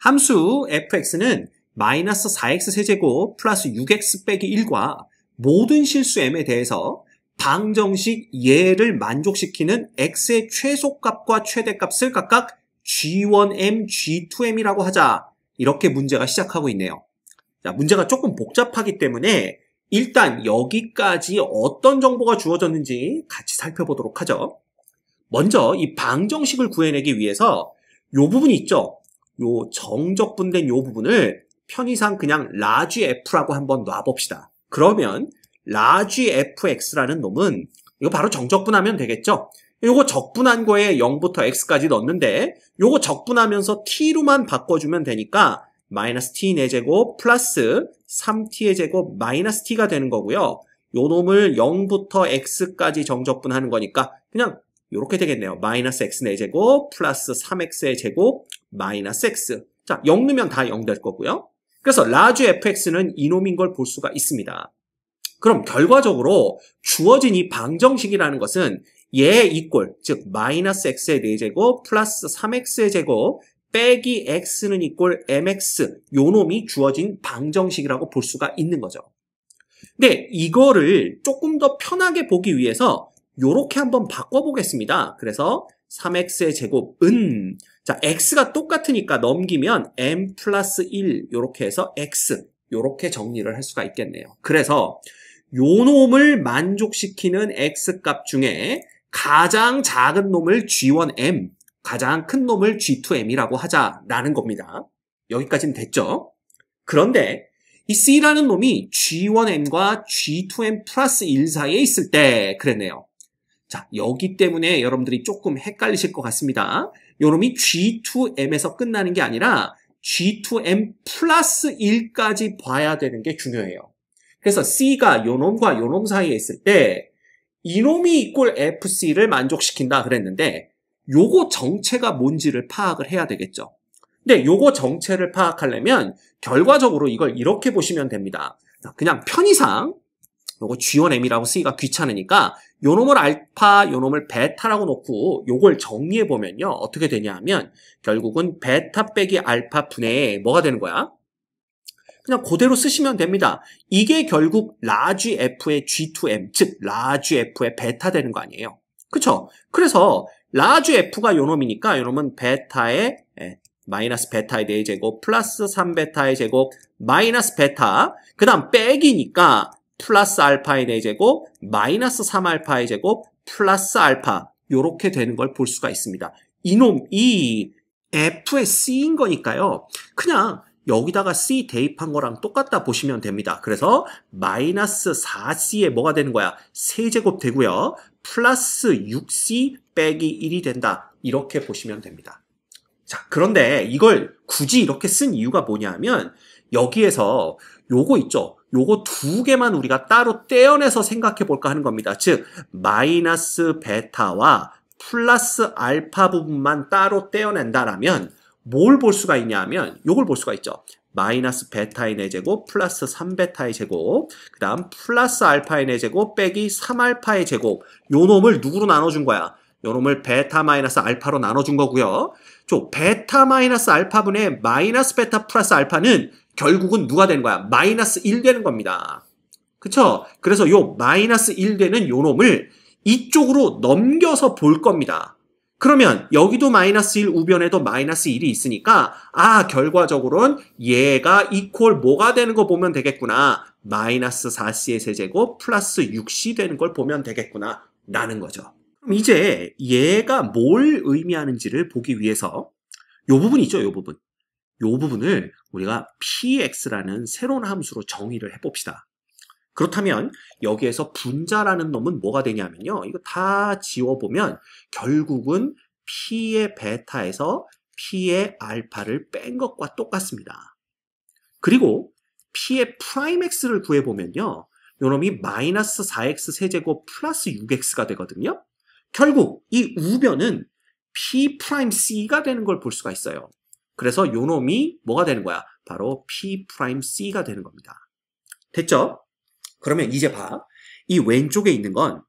함수 fx는 마이너스 4x 세제곱 플러스 6x 빼기 1과 모든 실수 m에 대해서 방정식 얘를 만족시키는 x의 최소값과 최대값을 각각 g1m, g2m이라고 하자. 이렇게 문제가 시작하고 있네요. 자, 문제가 조금 복잡하기 때문에 일단 여기까지 어떤 정보가 주어졌는지 같이 살펴보도록 하죠. 먼저 이 방정식을 구해내기 위해서 요 부분이 있죠. 요 정적분된 요 부분을 편의상 그냥 라지 f라고 한번 놔봅시다. 그러면 라지 fx라는 놈은 이거 바로 정적분하면 되겠죠. 요거 적분한 거에 0부터 x까지 넣는데 요거 적분하면서 t로만 바꿔주면 되니까 마이너스 t 4제곱 플러스 3t의 제곱 마이너스 t가 되는 거고요. 요 놈을 0부터 x까지 정적분하는 거니까 그냥 요렇게 되겠네요. 마이너스 x 4제곱 플러스 3x의 제곱 마이너스 x. 자, 0 넣으면 다 0 될 거고요. 그래서 라지 fx는 이놈인 걸 볼 수가 있습니다. 그럼 결과적으로 주어진 이 방정식이라는 것은 얘 이꼴, 즉 마이너스 x의 4제곱 플러스 3x의 제곱 빼기 x는 이꼴 mx 요 놈이 주어진 방정식이라고 볼 수가 있는 거죠. 근데 이거를 조금 더 편하게 보기 위해서 요렇게 한번 바꿔보겠습니다. 그래서 3x의 제곱은 자 x가 똑같으니까 넘기면 m 플러스 1 요렇게 해서 x 요렇게 정리를 할 수가 있겠네요. 그래서 요 놈을 만족시키는 x값 중에 가장 작은 놈을 g1m, 가장 큰 놈을 g2m이라고 하자라는 겁니다. 여기까지는 됐죠? 그런데 이 c라는 놈이 g1m과 g2m 플러스 1 사이에 있을 때 그랬네요. 자, 여기 때문에 여러분들이 조금 헷갈리실 것 같습니다. 요 놈이 g2m에서 끝나는 게 아니라 g2m 플러스 1까지 봐야 되는 게 중요해요. 그래서 c가 요 놈과 요 놈 사이에 있을 때 이놈이 이꼴 fc를 만족시킨다 그랬는데 요거 정체가 뭔지를 파악을 해야 되겠죠. 근데 요거 정체를 파악하려면 결과적으로 이걸 이렇게 보시면 됩니다. 그냥 편의상 요거 g1m이라고 쓰기가 귀찮으니까 요 놈을 알파, 요 놈을 베타라고 놓고 요걸 정리해 보면요. 어떻게 되냐 하면 결국은 베타 빼기 알파 분의 뭐가 되는 거야? 그냥 그대로 쓰시면 됩니다. 이게 결국 라지 f의 g2m, 즉 라지 f의 베타 되는 거 아니에요. 그쵸? 그래서 라지 f가 요 놈이니까 요 놈은 베타의 마이너스 베타의 4제곱 플러스 3베타의 제곱 마이너스 베타 그 다음 빼기니까 플러스 알파의 4제곱 마이너스 3알파의 제곱 플러스 알파 요렇게 되는 걸 볼 수가 있습니다. 이놈이 f의 c인 거니까요. 그냥 여기다가 c 대입한 거랑 똑같다 보시면 됩니다. 그래서 마이너스 4c에 뭐가 되는 거야? 세제곱 되고요. 플러스 6c 빼기 1이 된다. 이렇게 보시면 됩니다. 자, 그런데 이걸 굳이 이렇게 쓴 이유가 뭐냐면 여기에서 요거 있죠. 요거 두 개만 우리가 따로 떼어내서 생각해 볼까 하는 겁니다. 즉 마이너스 베타와 플러스 알파 부분만 따로 떼어낸다라면 뭘 볼 수가 있냐 하면 요걸 볼 수가 있죠. 마이너스 베타의 4제곱 플러스 3베타의 제곱 그 다음 플러스 알파의 4제곱 빼기 3알파의 제곱 요 놈을 누구로 나눠준 거야? 요 놈을 베타 마이너스 알파로 나눠준 거고요. 베타 마이너스 알파분의 마이너스 베타 플러스 알파는 결국은 누가 되는 거야? 마이너스 1 되는 겁니다. 그쵸? 그래서 요 마이너스 1 되는 요 놈을 이쪽으로 넘겨서 볼 겁니다. 그러면 여기도 마이너스 1 우변에도 마이너스 1이 있으니까 결과적으로는 얘가 이퀄 뭐가 되는 거 보면 되겠구나. 마이너스 4c의 세제곱 플러스 6c 되는 걸 보면 되겠구나 라는 거죠. 그럼 이제 얘가 뭘 의미하는지를 보기 위해서 요 부분 있죠, 요 부분. 요 부분을 우리가 px라는 새로운 함수로 정의를 해봅시다. 그렇다면 여기에서 분자라는 놈은 뭐가 되냐면요. 이거 다 지워보면 결국은 p의 베타에서 p의 알파를 뺀 것과 똑같습니다. 그리고 p의 프라임 x를 구해보면요. 요 놈이 마이너스 4x 세제곱 플러스 6x가 되거든요. 결국 이 우변은 p 프라임 c가 되는 걸 볼 수가 있어요. 그래서 요 놈이 뭐가 되는 거야? 바로 p 프라임 c가 되는 겁니다. 됐죠? 그러면 이제 봐. 이 왼쪽에 있는 건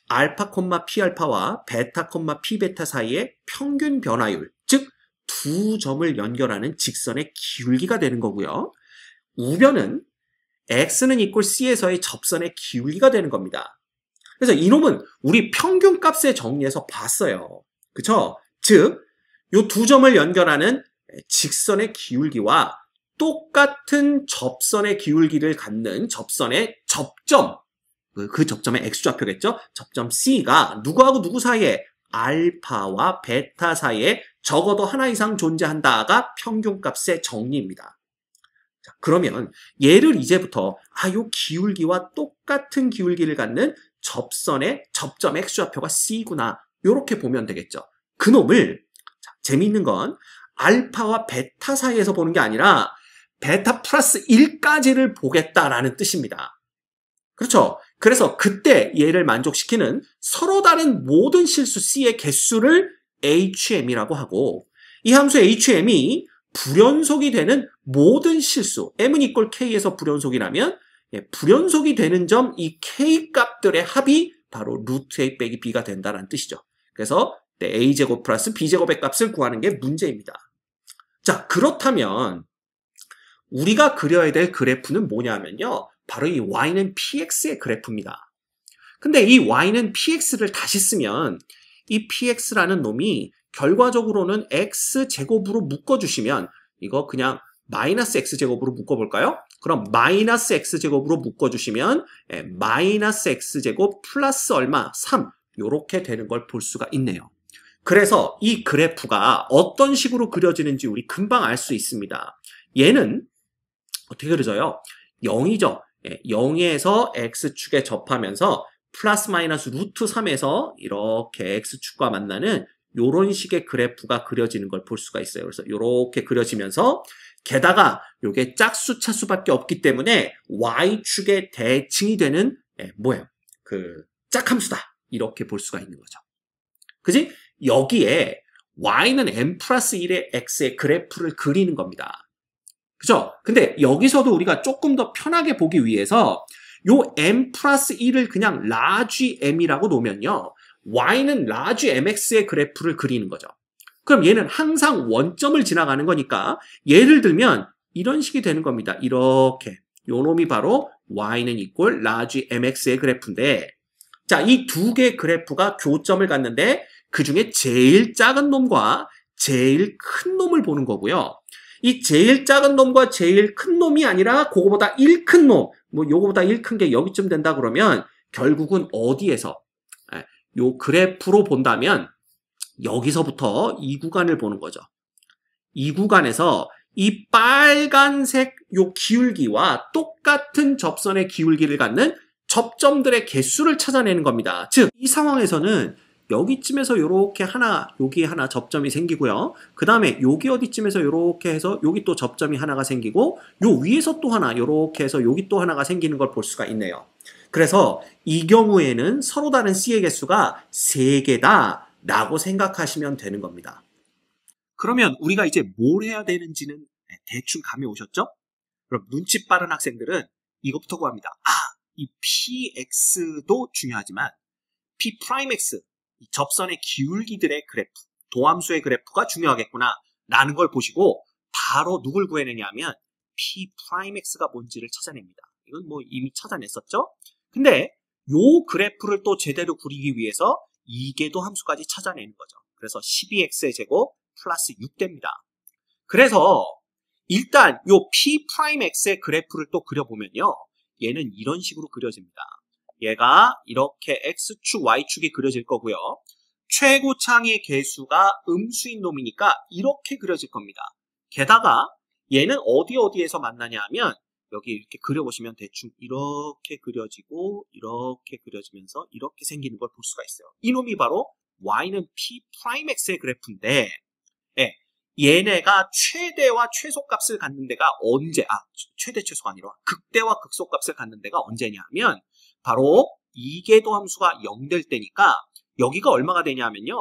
알파, p 알파와 베타, p 베타 사이의 평균 변화율, 즉 두 점을 연결하는 직선의 기울기가 되는 거고요. 우변은 x는 이꼴 c에서의 접선의 기울기가 되는 겁니다. 그래서 이놈은 우리 평균값의 정리에서 봤어요. 그쵸? 즉, 이 두 점을 연결하는 직선의 기울기와 똑같은 접선의 기울기를 갖는 접선의 접점, 그 접점의 x좌표겠죠? 접점 C가 누구하고 누구 사이에? 알파와 베타 사이에 적어도 하나 이상 존재한다가 평균값의 정리입니다. 자, 그러면 얘를 이제부터 요 기울기와 똑같은 기울기를 갖는 접선의 접점 x좌표가 C구나 이렇게 보면 되겠죠. 그놈을 재미있는 건 알파와 베타 사이에서 보는 게 아니라 베타 플러스 1까지를 보겠다라는 뜻입니다. 그렇죠? 그래서 그때 얘를 만족시키는 서로 다른 모든 실수 C의 개수를 HM이라고 하고 이 함수 HM이 불연속이 되는 모든 실수 M은 이꼴 K에서 불연속이라면 불연속이 되는 점 이 K 값들의 합이 바로 루트 A 빼기 B가 된다는 뜻이죠. 그래서 A제곱 플러스 B제곱의 값을 구하는 게 문제입니다. 자, 그렇다면 우리가 그려야 될 그래프는 뭐냐면요. 바로 이 y는 px의 그래프입니다. 근데 이 y는 px를 다시 쓰면 이 px라는 놈이 결과적으로는 x제곱으로 묶어주시면 이거 그냥 마이너스 x제곱으로 묶어볼까요? 그럼 마이너스 x제곱으로 묶어주시면 마이너스 x제곱 플러스 얼마? 3 이렇게 되는 걸 볼 수가 있네요. 그래서 이 그래프가 어떤 식으로 그려지는지 우리 금방 알 수 있습니다. 얘는 어떻게 그려져요? 0이죠. 0에서 x축에 접하면서 플러스 마이너스 루트 3에서 이렇게 x축과 만나는 이런 식의 그래프가 그려지는 걸 볼 수가 있어요. 그래서 이렇게 그려지면서 게다가 이게 짝수 차수밖에 없기 때문에 y축의 대칭이 되는 뭐예요? 그 짝함수다. 이렇게 볼 수가 있는 거죠. 그지? 여기에 y는 n 플러스 1의 x의 그래프를 그리는 겁니다. 그죠? 근데 여기서도 우리가 조금 더 편하게 보기 위해서 요 m 플러스 1을 그냥 라지 m이라고 놓으면요. y는 라지 mx의 그래프를 그리는 거죠. 그럼 얘는 항상 원점을 지나가는 거니까 예를 들면 이런 식이 되는 겁니다. 이렇게. 요 놈이 바로 y는 이꼴 라지 mx의 그래프인데 자, 이 두 개의 그래프가 교점을 갖는데 그 중에 제일 작은 놈과 제일 큰 놈을 보는 거고요. 이 제일 작은 놈과 제일 큰 놈이 아니라 그거보다 1 큰 놈, 뭐 요거보다 1 큰 게 여기쯤 된다 그러면 결국은 어디에서? 요 그래프로 본다면 여기서부터 이 구간을 보는 거죠. 이 구간에서 이 빨간색 요 기울기와 똑같은 접선의 기울기를 갖는 접점들의 개수를 찾아내는 겁니다. 즉, 이 상황에서는 여기쯤에서 요렇게 하나, 여기 하나 접점이 생기고요. 그 다음에 여기 어디쯤에서 요렇게 해서 여기 또 접점이 하나가 생기고 요 위에서 또 하나, 요렇게 해서 여기 또 하나가 생기는 걸 볼 수가 있네요. 그래서 이 경우에는 서로 다른 C의 개수가 3개다 라고 생각하시면 되는 겁니다. 그러면 우리가 이제 뭘 해야 되는지는 대충 감이 오셨죠? 그럼 눈치 빠른 학생들은 이것부터 구합니다. 이 px도 중요하지만 p'x, 이 접선의 기울기들의 그래프, 도함수의 그래프가 중요하겠구나 라는 걸 보시고 바로 누굴 구해내냐 하면 p'x가 뭔지를 찾아냅니다. 이건 뭐 이미 찾아냈었죠? 근데 요 그래프를 또 제대로 그리기 위해서 이계도 함수까지 찾아내는 거죠. 그래서 12x의 제곱 플러스 6됩니다. 그래서 일단 요 p'x의 그래프를 또 그려보면요. 얘는 이런 식으로 그려집니다. 얘가 이렇게 x축, y축이 그려질 거고요. 최고창의 개수가 음수인 놈이니까 이렇게 그려질 겁니다. 게다가 얘는 어디에서 만나냐 하면 여기 이렇게 그려보시면 대충 이렇게 그려지고 이렇게 그려지면서 이렇게 생기는 걸 볼 수가 있어요. 이놈이 바로 y는 p'x의 그래프인데 얘네가 최대와 최소값을 갖는 데가 언제, 최대 최소가 아니라 극대와 극소값을 갖는 데가 언제냐 하면 바로 이계도 함수가 0 될 때니까 여기가 얼마가 되냐면요.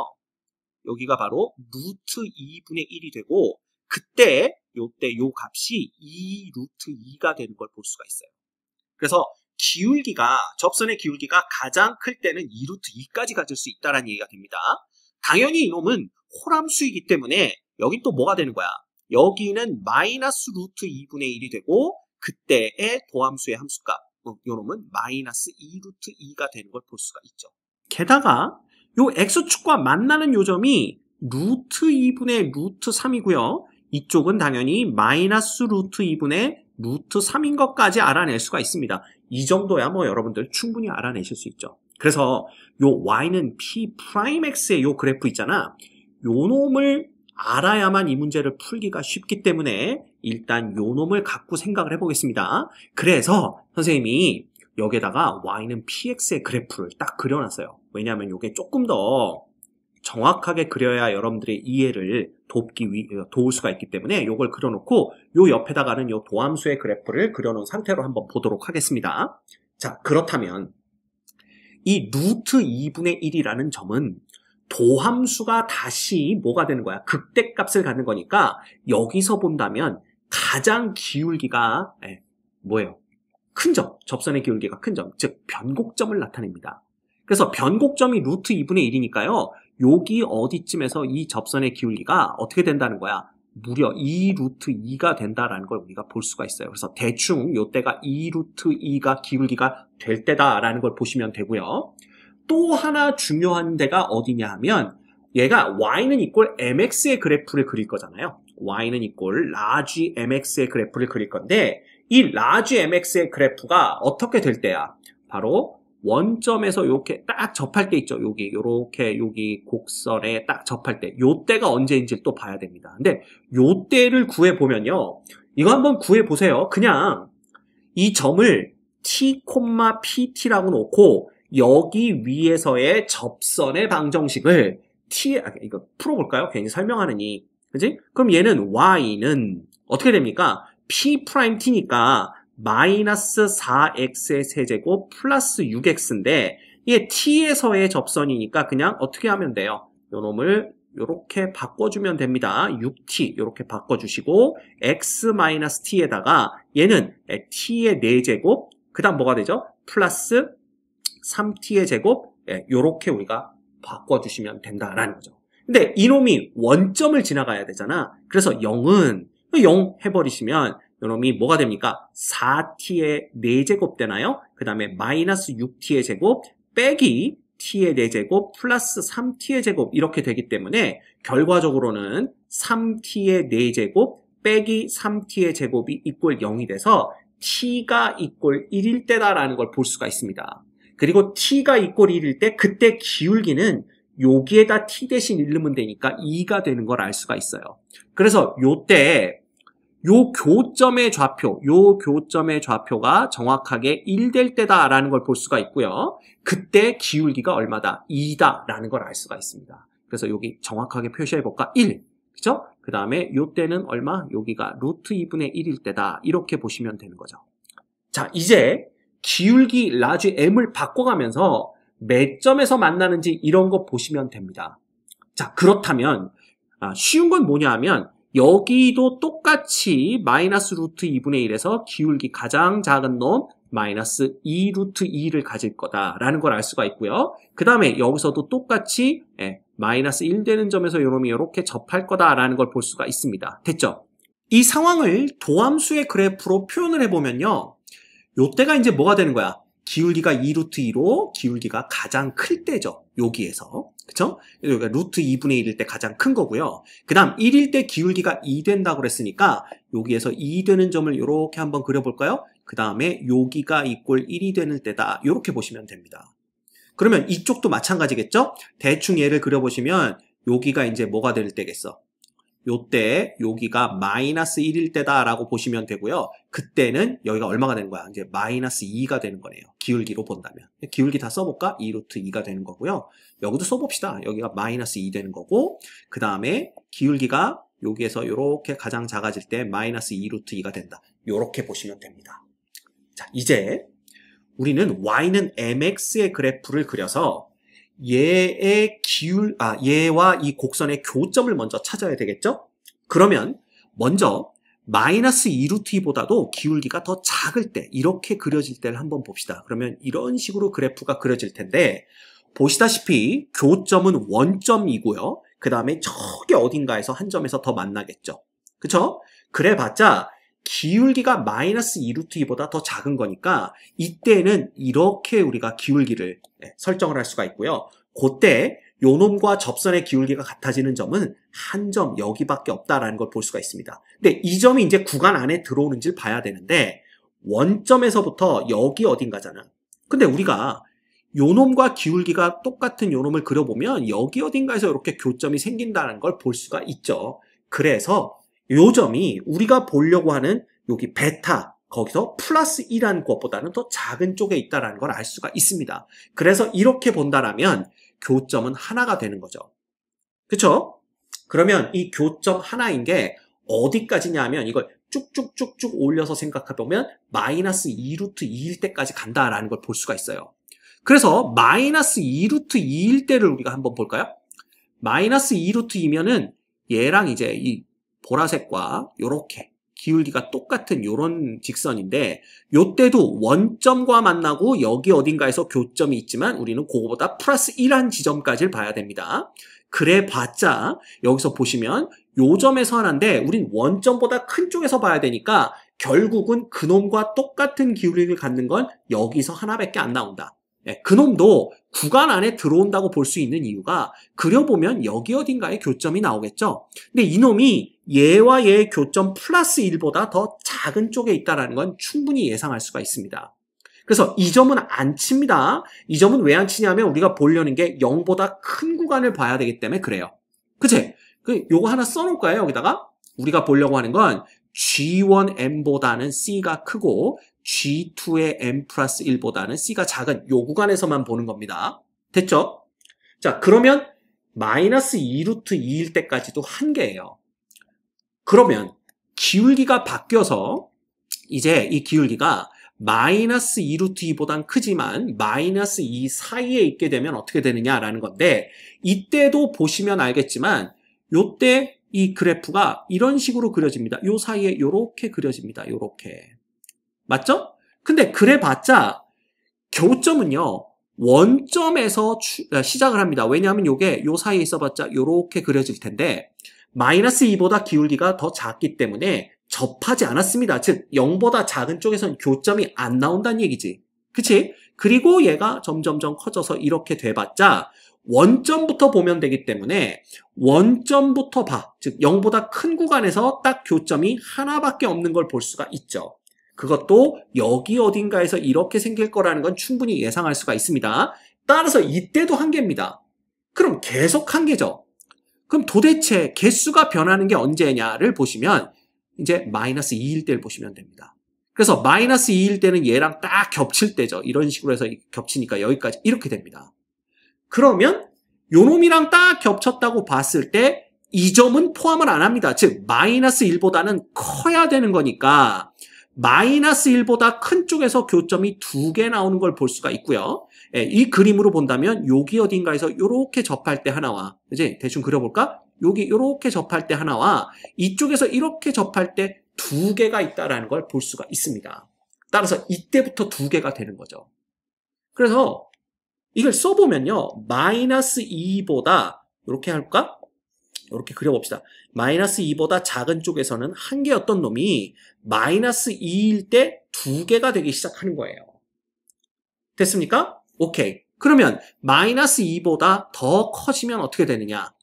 여기가 바로 루트 2분의 1이 되고 그때 요때 요 값이 2 루트 2가 되는 걸 볼 수가 있어요. 그래서 기울기가, 접선의 기울기가 가장 클 때는 2 루트 2까지 가질 수 있다는 얘기가 됩니다. 당연히 이놈은 홀함수이기 때문에 여기 또 뭐가 되는 거야? 여기는 마이너스 루트 2분의 1이 되고 그때의 도함수의 함수값 요놈은 마이너스 2 루트 2가 되는 걸 볼 수가 있죠. 게다가 요 x축과 만나는 요점이 루트 2분의 루트 3이고요. 이쪽은 당연히 마이너스 루트 2분의 루트 3인 것까지 알아낼 수가 있습니다. 이 정도야 뭐 여러분들 충분히 알아내실 수 있죠. 그래서 요 y는 P'X의 요 그래프 있잖아. 요 놈을 알아야만 이 문제를 풀기가 쉽기 때문에 일단 요 놈을 갖고 생각을 해보겠습니다. 그래서 선생님이 여기에다가 y는 px의 그래프를 딱 그려놨어요. 왜냐하면 이게 조금 더 정확하게 그려야 여러분들의 이해를 도울 수가 있기 때문에 이걸 그려놓고 요 옆에다가는 요 도함수의 그래프를 그려놓은 상태로 한번 보도록 하겠습니다. 자, 그렇다면 이 루트 2분의 1이라는 점은 도함수가 다시 뭐가 되는 거야? 극대값을 갖는 거니까 여기서 본다면 가장 기울기가 뭐예요? 큰 점, 접선의 기울기가 큰 점, 즉 변곡점을 나타냅니다. 그래서 변곡점이 루트 2분의 1이니까요. 여기 어디쯤에서 이 접선의 기울기가 어떻게 된다는 거야? 무려 2 루트 2가 된다라는 걸 우리가 볼 수가 있어요. 그래서 대충 요때가 2 루트 2가 기울기가 될 때다라는 걸 보시면 되고요. 또 하나 중요한 데가 어디냐 하면 얘가 y는 이꼴 mx의 그래프를 그릴 거잖아요. y는 이꼴 라지 mx의 그래프를 그릴 건데 이 라지 mx의 그래프가 어떻게 될 때야? 바로 원점에서 이렇게 딱 접할 때 있죠. 여기 요렇게 여기 곡선에 딱 접할 때 요때가 언제인지 또 봐야 됩니다. 근데 요때를 구해 보면요. 이거 한번 구해 보세요. 그냥 이 점을 t, pt라고 놓고 여기 위에서의 접선의 방정식을 이거 풀어볼까요? 괜히 설명하느니. 그지? 그럼 얘는 y는 어떻게 됩니까? p't니까 마이너스 4x의 세제곱 플러스 6x인데 이게 t에서의 접선이니까 그냥 어떻게 하면 돼요? 요 놈을 요렇게 바꿔주면 됩니다. 6t 이렇게 바꿔주시고 x-t에다가 얘는 t의 4제곱 그 다음 뭐가 되죠? 플러스 3t의 제곱 요렇게 우리가 바꿔주시면 된다라는 거죠. 근데 이놈이 원점을 지나가야 되잖아. 그래서 0은 0 해버리시면 이놈이 뭐가 됩니까? 4t의 4제곱 되나요? 그 다음에 마이너스 6t의 제곱 빼기 t의 4제곱 플러스 3t의 제곱 이렇게 되기 때문에 결과적으로는 3t의 4제곱 빼기 3t의 제곱이 이꼴 0이 돼서 t가 이꼴 1일 때다라는 걸 볼 수가 있습니다. 그리고 t가 이꼴 1일 때 그때 기울기는 여기에다 t 대신 1 넣으면 되니까 2가 되는 걸 알 수가 있어요. 그래서 요때 요 교점의 좌표가 정확하게 1 될 때다라는 걸 볼 수가 있고요. 그때 기울기가 얼마다? 2다라는 걸 알 수가 있습니다. 그래서 여기 정확하게 표시해볼까? 1. 그죠? 그 다음에 요때는 얼마? 여기가 루트 2분의 1일 때다. 이렇게 보시면 되는 거죠. 자, 이제 기울기 라지 m을 바꿔가면서 몇 점에서 만나는지 이런 거 보시면 됩니다. 자, 그렇다면 쉬운 건 뭐냐 하면 여기도 똑같이 마이너스 루트 2분의 1에서 기울기 가장 작은 놈 마이너스 2 루트 2를 가질 거다라는 걸 알 수가 있고요. 그 다음에 여기서도 똑같이 마이너스 1 되는 점에서 요놈이 이렇게 접할 거다라는 걸 볼 수가 있습니다. 됐죠? 이 상황을 도함수의 그래프로 표현을 해보면요. 요때가 이제 뭐가 되는 거야? 기울기가 2 루트 2로 기울기가 가장 클 때죠. 여기에서. 그쵸? 여기가 루트 2분의 1일 때 가장 큰 거고요. 그 다음 1일 때 기울기가 2 된다고 그랬으니까 여기에서 2 되는 점을 이렇게 한번 그려볼까요? 그 다음에 여기가 이꼴 1이 되는 때다. 이렇게 보시면 됩니다. 그러면 이쪽도 마찬가지겠죠? 대충 얘를 그려보시면 여기가 이제 뭐가 될 때겠어? 요때 여기가 마이너스 1일 때다라고 보시면 되고요. 그때는 여기가 얼마가 되는 거야? 이제 마이너스 2가 되는 거네요. 기울기로 본다면. 기울기 다 써볼까? 2 루트 2가 되는 거고요. 여기도 써봅시다. 여기가 마이너스 2 되는 거고 그 다음에 기울기가 여기에서 이렇게 가장 작아질 때 마이너스 2 루트 2가 된다. 이렇게 보시면 됩니다. 자, 이제 우리는 y는 mx의 그래프를 그려서 얘의 얘와 이 곡선의 교점을 먼저 찾아야 되겠죠? 그러면 먼저 마이너스 2 루트 2보다도 기울기가 더 작을 때 이렇게 그려질 때를 한번 봅시다. 그러면 이런 식으로 그래프가 그려질 텐데 보시다시피 교점은 원점이고요. 그 다음에 저기 어딘가에서 한 점에서 더 만나겠죠. 그쵸? 그래봤자 기울기가 마이너스 2루트 2보다 더 작은 거니까 이때는 이렇게 우리가 기울기를 설정을 할 수가 있고요. 그때 요놈과 접선의 기울기가 같아지는 점은 한 점 여기밖에 없다라는 걸 볼 수가 있습니다. 근데 이 점이 이제 구간 안에 들어오는지를 봐야 되는데 원점에서부터 여기 어딘가잖아. 근데 우리가 요놈과 기울기가 똑같은 요놈을 그려보면 여기 어딘가에서 이렇게 교점이 생긴다는 걸 볼 수가 있죠. 그래서 요 점이 우리가 보려고 하는 여기 베타 거기서 플러스 2라는 것보다는 더 작은 쪽에 있다는 걸 알 수가 있습니다. 그래서 이렇게 본다라면 교점은 하나가 되는 거죠. 그쵸? 그러면 이 교점 하나인 게 어디까지냐 하면 이걸 쭉쭉쭉쭉 올려서 생각해보면 마이너스 2루트 2일 때까지 간다라는 걸 볼 수가 있어요. 그래서 마이너스 2루트 2일 때를 우리가 한번 볼까요? 마이너스 2루트 2면은 얘랑 이제 이 보라색과 요렇게 기울기가 똑같은 요런 직선인데 요때도 원점과 만나고 여기 어딘가에서 교점이 있지만 우리는 그거보다 플러스 1한 지점까지를 봐야 됩니다. 그래 봤자 여기서 보시면 요 점에서 하나인데 우린 원점보다 큰 쪽에서 봐야 되니까 결국은 그놈과 똑같은 기울기를 갖는 건 여기서 하나밖에 안 나온다. 그놈도 구간 안에 들어온다고 볼 수 있는 이유가 그려보면 여기 어딘가에 교점이 나오겠죠. 근데 이놈이 얘와 얘의 교점 플러스 1보다 더 작은 쪽에 있다는 건 충분히 예상할 수가 있습니다. 그래서 이 점은 안 칩니다. 이 점은 왜 안 치냐면 우리가 보려는 게 0보다 큰 구간을 봐야 되기 때문에 그래요. 그치? 요거 하나 써놓을까요? 여기다가 우리가 보려고 하는 건 G1M보다는 C가 크고 G2의 M 플러스 1보다는 C가 작은 요 구간에서만 보는 겁니다. 됐죠? 자, 그러면 마이너스 2루트 2일 때까지도 한계예요. 그러면 기울기가 바뀌어서 이제 이 기울기가 마이너스 2루트 2보단 크지만 마이너스 2 사이에 있게 되면 어떻게 되느냐라는 건데 이때도 보시면 알겠지만 요때 이 그래프가 이런 식으로 그려집니다. 요 사이에 요렇게 그려집니다. 요렇게. 맞죠? 근데 그래봤자 교점은요. 원점에서 시작을 합니다. 왜냐하면 요게 요 사이에 있어봤자 요렇게 그려질 텐데 마이너스 2보다 기울기가 더 작기 때문에 접하지 않았습니다. 즉 0보다 작은 쪽에서는 교점이 안 나온다는 얘기지. 그치? 그리고 얘가 점점점 커져서 이렇게 돼봤자 원점부터 보면 되기 때문에 원점부터 봐. 즉 0보다 큰 구간에서 딱 교점이 하나밖에 없는 걸 볼 수가 있죠. 그것도 여기 어딘가에서 이렇게 생길 거라는 건 충분히 예상할 수가 있습니다. 따라서 이때도 한계입니다. 그럼 계속 한계죠. 그럼 도대체 개수가 변하는 게 언제냐를 보시면 이제 마이너스 2일 때를 보시면 됩니다. 그래서 마이너스 2일 때는 얘랑 딱 겹칠 때죠. 이런 식으로 해서 겹치니까 여기까지 이렇게 됩니다. 그러면 요놈이랑 딱 겹쳤다고 봤을 때 이 점은 포함을 안 합니다. 즉 마이너스 1보다는 커야 되는 거니까 마이너스 1보다 큰 쪽에서 교점이 2개 나오는 걸 볼 수가 있고요. 이 그림으로 본다면 여기 어딘가에서 이렇게 접할 때 하나와 이제 대충 그려볼까? 여기 이렇게 접할 때 하나와 이쪽에서 이렇게 접할 때 2개가 있다는 걸 볼 수가 있습니다. 따라서 이때부터 2개가 되는 거죠. 그래서 이걸 써보면요. 마이너스 2보다 이렇게 할까? 이렇게 그려봅시다. 마이너스 2보다 작은 쪽에서는 한 개였던 놈이 마이너스 2일 때 2개가 되기 시작하는 거예요. 됐습니까? 오케이. 그러면 마이너스 2보다 더 커지면 어떻게 되느냐?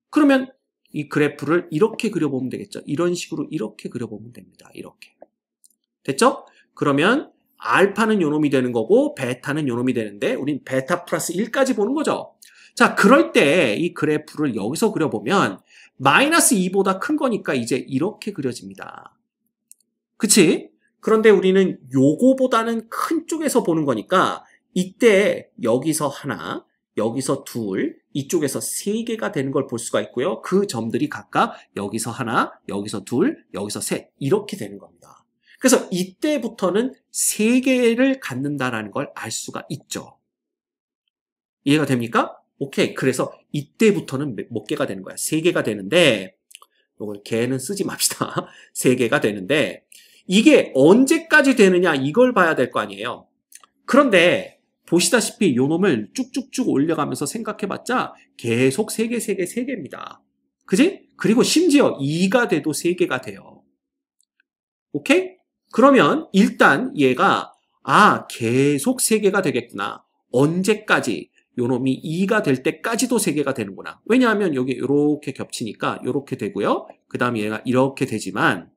그러면 이 그래프를 이렇게 그려보면 되겠죠. 이런 식으로 이렇게 그려보면 됩니다. 이렇게. 됐죠? 그러면 알파는 요놈이 되는 거고 베타는 요놈이 되는데 우린 베타 플러스 1까지 보는 거죠. 자, 그럴 때 이 그래프를 여기서 그려보면 마이너스 2보다 큰 거니까 이제 이렇게 그려집니다. 그치? 그런데 우리는 요거보다는 큰 쪽에서 보는 거니까 이때 여기서 하나, 여기서 둘, 이쪽에서 세 개가 되는 걸 볼 수가 있고요. 그 점들이 각각 여기서 하나, 여기서 둘, 여기서 셋 이렇게 되는 겁니다. 그래서 이때부터는 세 개를 갖는다라는 걸 알 수가 있죠. 이해가 됩니까? 오케이. 그래서 이때부터는 몇 개가 되는 거야? 세 개가 되는데 이걸 개는 쓰지 맙시다. 세 개가 되는데 이게 언제까지 되느냐 이걸 봐야 될 거 아니에요. 그런데 보시다시피 요 놈을 쭉쭉쭉 올려가면서 생각해봤자 계속 3개, 3개, 3개입니다. 그지? 그리고 심지어 2가 돼도 3개가 돼요. 오케이? 그러면 일단 얘가 계속 3개가 되겠구나. 언제까지? 요 놈이 2가 될 때까지도 3개가 되는구나. 왜냐하면 여기 이렇게 겹치니까 이렇게 되고요. 그 다음에 얘가 이렇게 되지만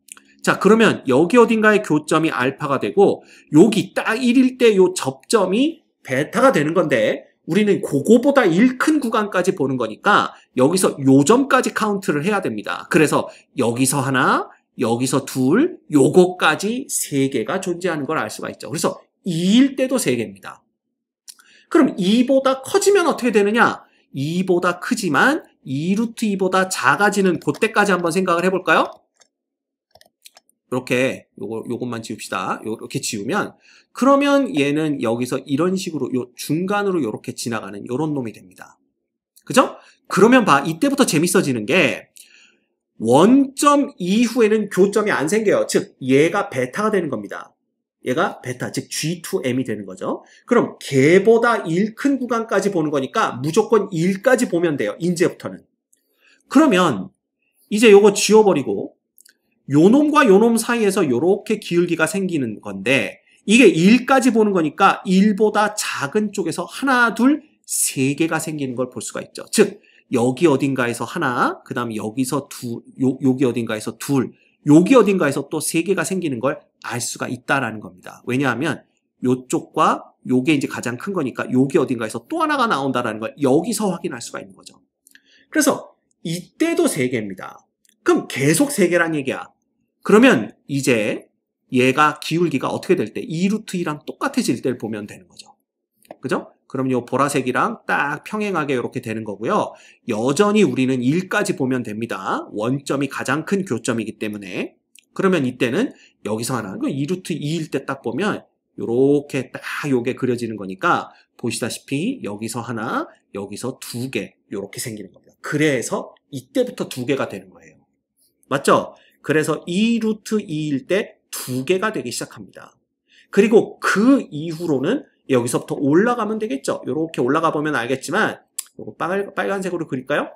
자, 그러면 여기 어딘가에 교점이 알파가 되고 여기 딱 1일 때 요 접점이 베타가 되는 건데 우리는 그거보다 1 큰 구간까지 보는 거니까 여기서 요 점까지 카운트를 해야 됩니다. 그래서 여기서 하나, 여기서 둘, 요거까지 3개가 존재하는 걸 알 수가 있죠. 그래서 2일 때도 3개입니다. 그럼 2보다 커지면 어떻게 되느냐? 2보다 크지만 2루트 2보다 작아지는 그때까지 한번 생각을 해볼까요? 이렇게 요것만 지웁시다. 이렇게 지우면 그러면 얘는 여기서 이런 식으로 요 중간으로 이렇게 지나가는 요런 놈이 됩니다. 그죠? 그러면 이때부터 재밌어지는 게 원점 이후에는 교점이 안 생겨요. 즉 얘가 베타가 되는 겁니다. 얘가 베타, 즉 G2M이 되는 거죠. 그럼 걔보다 1 큰 구간까지 보는 거니까 무조건 1까지 보면 돼요. 이제부터는. 그러면 이제 요거 지워버리고 요 놈과 요 놈 사이에서 요렇게 기울기가 생기는 건데 이게 1까지 보는 거니까 1보다 작은 쪽에서 하나, 둘, 3개가 생기는 걸 볼 수가 있죠. 즉 여기 어딘가에서 하나, 그 다음에 여기서 여기 어딘가에서 둘, 여기 어딘가에서 또 3개가 생기는 걸 알 수가 있다라는 겁니다. 왜냐하면 요쪽과 요게 이제 가장 큰 거니까 여기 어딘가에서 또 하나가 나온다라는 걸 여기서 확인할 수가 있는 거죠. 그래서 이때도 3개입니다. 그럼 계속 3개란 얘기야. 그러면 이제 얘가 기울기가 어떻게 될 때 2루트 2랑 똑같아질 때를 보면 되는 거죠. 그죠? 그럼 요 보라색이랑 딱 평행하게 이렇게 되는 거고요. 여전히 우리는 1까지 보면 됩니다. 원점이 가장 큰 교점이기 때문에. 그러면 이때는 여기서 하나, 2루트 2일 때 딱 보면 요렇게 딱 요게 그려지는 거니까 보시다시피 여기서 하나, 여기서 2개 요렇게 생기는 겁니다. 그래서 이때부터 2개가 되는 거예요. 맞죠? 그래서 2루트 2일 때 2개가 되기 시작합니다. 그리고 그 이후로는 여기서부터 올라가면 되겠죠. 이렇게 올라가 보면 알겠지만 이거 빨간색으로 그릴까요?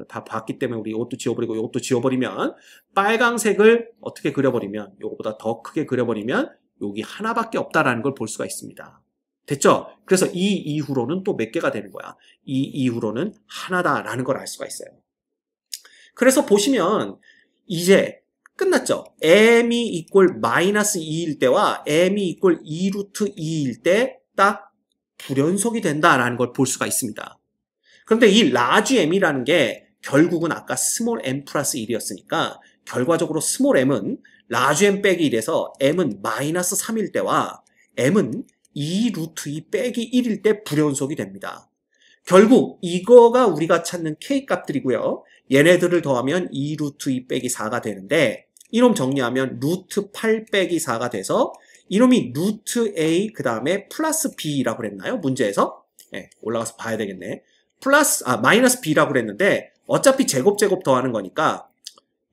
다 봤기 때문에 우리 이것도 지워버리고 이것도 지워버리면 빨간색을 어떻게 그려버리면 이거보다 더 크게 그려버리면 여기 하나밖에 없다라는 걸 볼 수가 있습니다. 됐죠? 그래서 이 이후로는 또 몇 개가 되는 거야. 이 이후로는 하나다라는 걸 알 수가 있어요. 그래서 보시면 이제 끝났죠? m이 이꼴 마이너스 2일 때와 m이 이꼴 2루트 2일 때 딱 불연속이 된다라는 걸 볼 수가 있습니다. 그런데 이 라지 m이라는 게 결국은 아까 스몰 m 플러스 1이었으니까 결과적으로 스몰 m은 라지 m 빼기 1에서 m은 마이너스 3일 때와 m은 2루트 2 빼기 1일 때 불연속이 됩니다. 결국 이거가 우리가 찾는 k 값들이고요. 얘네들을 더하면 2루트 2 빼기 4가 되는데 이놈 정리하면 루트 8 빼기 4가 돼서 이놈이 루트 A 그 다음에 플러스 B라고 그랬나요? 문제에서? 네, 올라가서 봐야 되겠네. 마이너스 B라고 그랬는데 어차피 제곱 더하는 거니까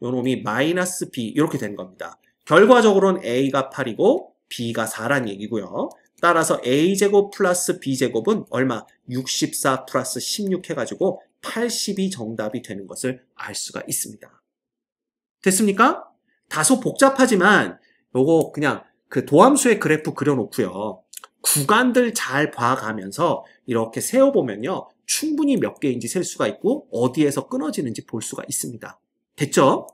요놈이 마이너스 B 이렇게 된 겁니다. 결과적으로는 A가 8이고 B가 4란 얘기고요. 따라서 A제곱 플러스 B제곱은 얼마? 64 플러스 16 해가지고 80이 정답이 되는 것을 알 수가 있습니다. 됐습니까? 다소 복잡하지만 요거 그냥 그 도함수의 그래프 그려놓고요. 구간들 잘 봐가면서 이렇게 세어보면요. 충분히 몇 개인지 셀 수가 있고 어디에서 끊어지는지 볼 수가 있습니다. 됐죠?